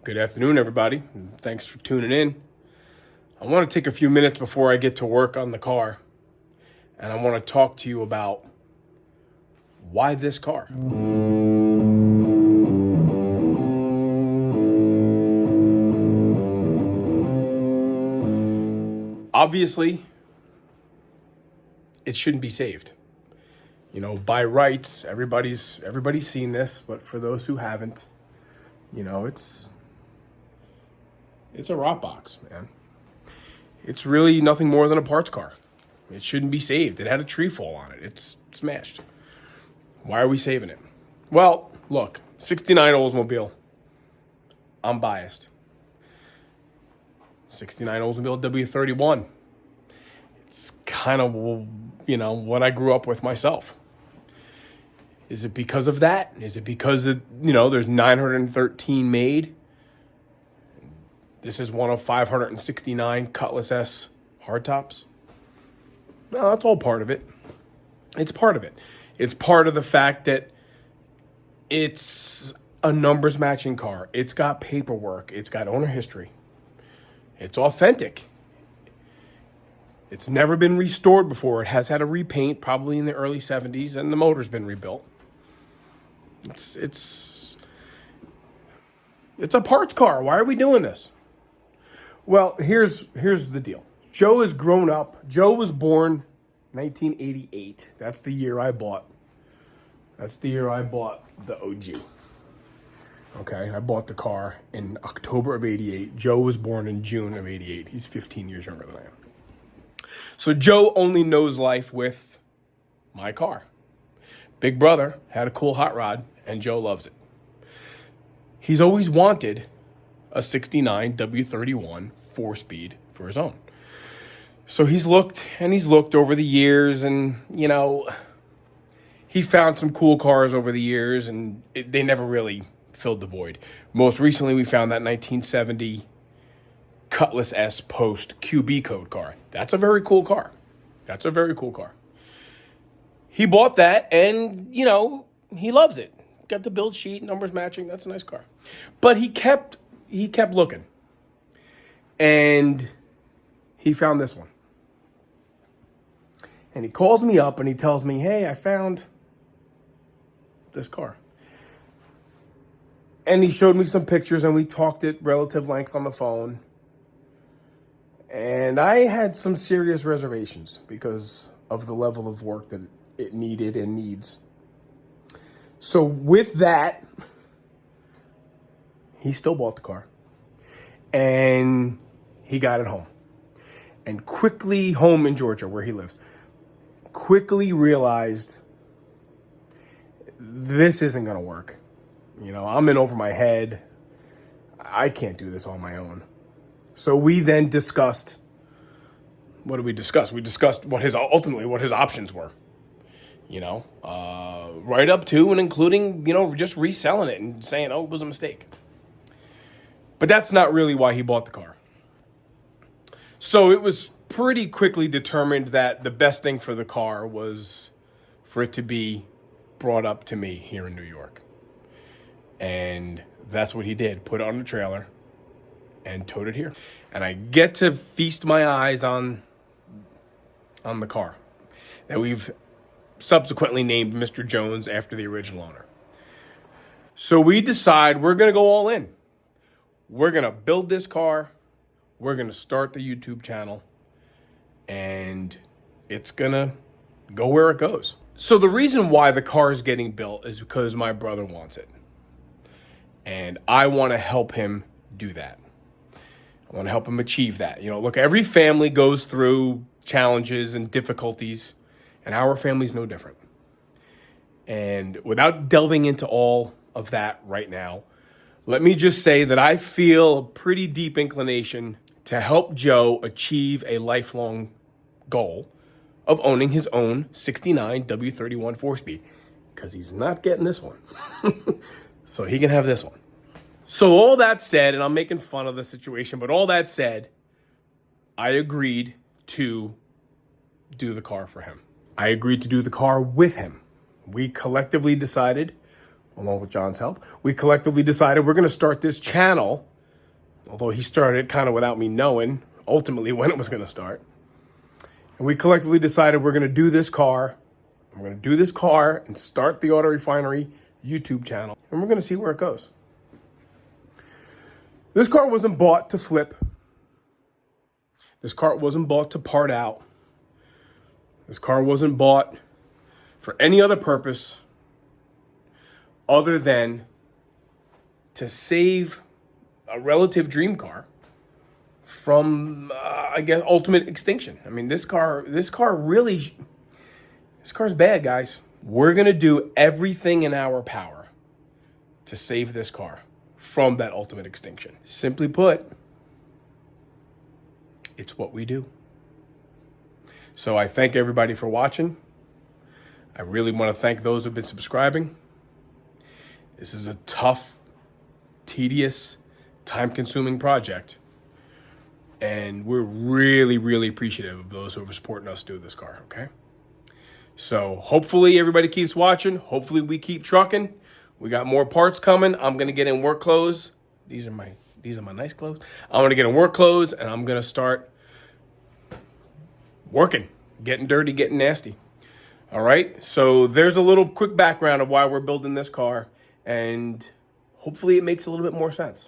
Good afternoon, everybody. And thanks for tuning in. I want to take a few minutes before I get to work on the car, and I want to talk to you about why this car. Obviously, it shouldn't be saved. You know, by rights, everybody's seen this, but for those who haven't, you know, it's a rot box, man. It's really nothing more than a parts car. It shouldn't be saved. It had a tree fall on it. It's smashed. Why are we saving it? Well, look, 69 Oldsmobile. I'm biased. 69 Oldsmobile W-31. It's kind of, what I grew up with myself. Is it because of that? Is it because there's 913 made? This is one of 569 Cutlass S hardtops. No, that's all part of it. It's part of it. It's part of the fact that it's a numbers matching car. It's got paperwork. It's got owner history. It's authentic. It's never been restored before. It has had a repaint, probably in the early 70s, and the motor's been rebuilt. It's a parts car. Why are we doing this? Well, here's the deal. Joe has grown up. Joe was born 1988. That's the year I bought. That's the year I bought the OG. Okay, I bought the car in October of 88. Joe was born in June of 88. He's 15 years younger than I am. So Joe only knows life with my car. Big brother had a cool hot rod, and Joe loves it. He's always wanted a 69 W-31 4-speed for his own. So he's looked over the years, and, he found some cool cars over the years, and they never really filled the void. Most recently, we found that 1970 Cutlass S Post QB code car. That's a very cool car. He bought that, and, he loves it. Got the build sheet, numbers matching. That's a nice car. But he kept looking. And he found this one. And he calls me up and he tells me, hey, I found this car. And he showed me some pictures and we talked at relative length on the phone. And I had some serious reservations because of the level of work that it needed and needs. So with that, he still bought the car. And he got it home. And quickly, home in Georgia, where he lives, quickly realized this isn't going to work. I'm in over my head. I can't do this on my own. So we then discussed, what did we discuss? We discussed what his options were. Right up to and including, just reselling it and saying, oh, it was a mistake. But that's not really why he bought the car. So it was pretty quickly determined that the best thing for the car was for it to be brought up to me here in New York. And that's what he did. Put it on the trailer and towed it here. And I get to feast my eyes on the car that we've subsequently named Mr. Jones after the original owner. So we decide we're going to go all in. We're going to build this car. We're going to start the YouTube channel. And it's going to go where it goes. So the reason why the car is getting built is because my brother wants it. And I want to help him do that. I want to help him achieve that. Look, every family goes through challenges and difficulties, and our family's no different. And without delving into all of that right now, let me just say that I feel a pretty deep inclination to help Joe achieve a lifelong goal of owning his own 69 W-31 4-speed, because he's not getting this one. So he can have this one. So all that said, and I'm making fun of the situation, but all that said, I agreed to do the car for him. I agreed to do the car with him. We collectively decided along with John's help, we collectively decided we're going to start this channel, although he started it kind of without me knowing ultimately when it was going to start. And we collectively decided we're going to do this car. We're going to do this car and start the Auto Refinery YouTube channel. And we're going to see where it goes. This car wasn't bought to flip. This car wasn't bought to part out. This car wasn't bought for any other purpose other than to save a relative dream car from, I guess, ultimate extinction. I mean, this car's bad, guys. We're going to do everything in our power to save this car from that ultimate extinction. Simply put, it's what we do. So I thank everybody for watching. I really want to thank those who've been subscribing. This is a tough, tedious, time-consuming project. And we're really, really appreciative of those who are supporting us do this car, okay? So hopefully everybody keeps watching. Hopefully we keep trucking. We got more parts coming. I'm going to get in work clothes. These are my nice clothes. I'm going to get in work clothes, and I'm going to start working, getting dirty, getting nasty. All right? So there's a little quick background of why we're building this car, and hopefully it makes a little bit more sense.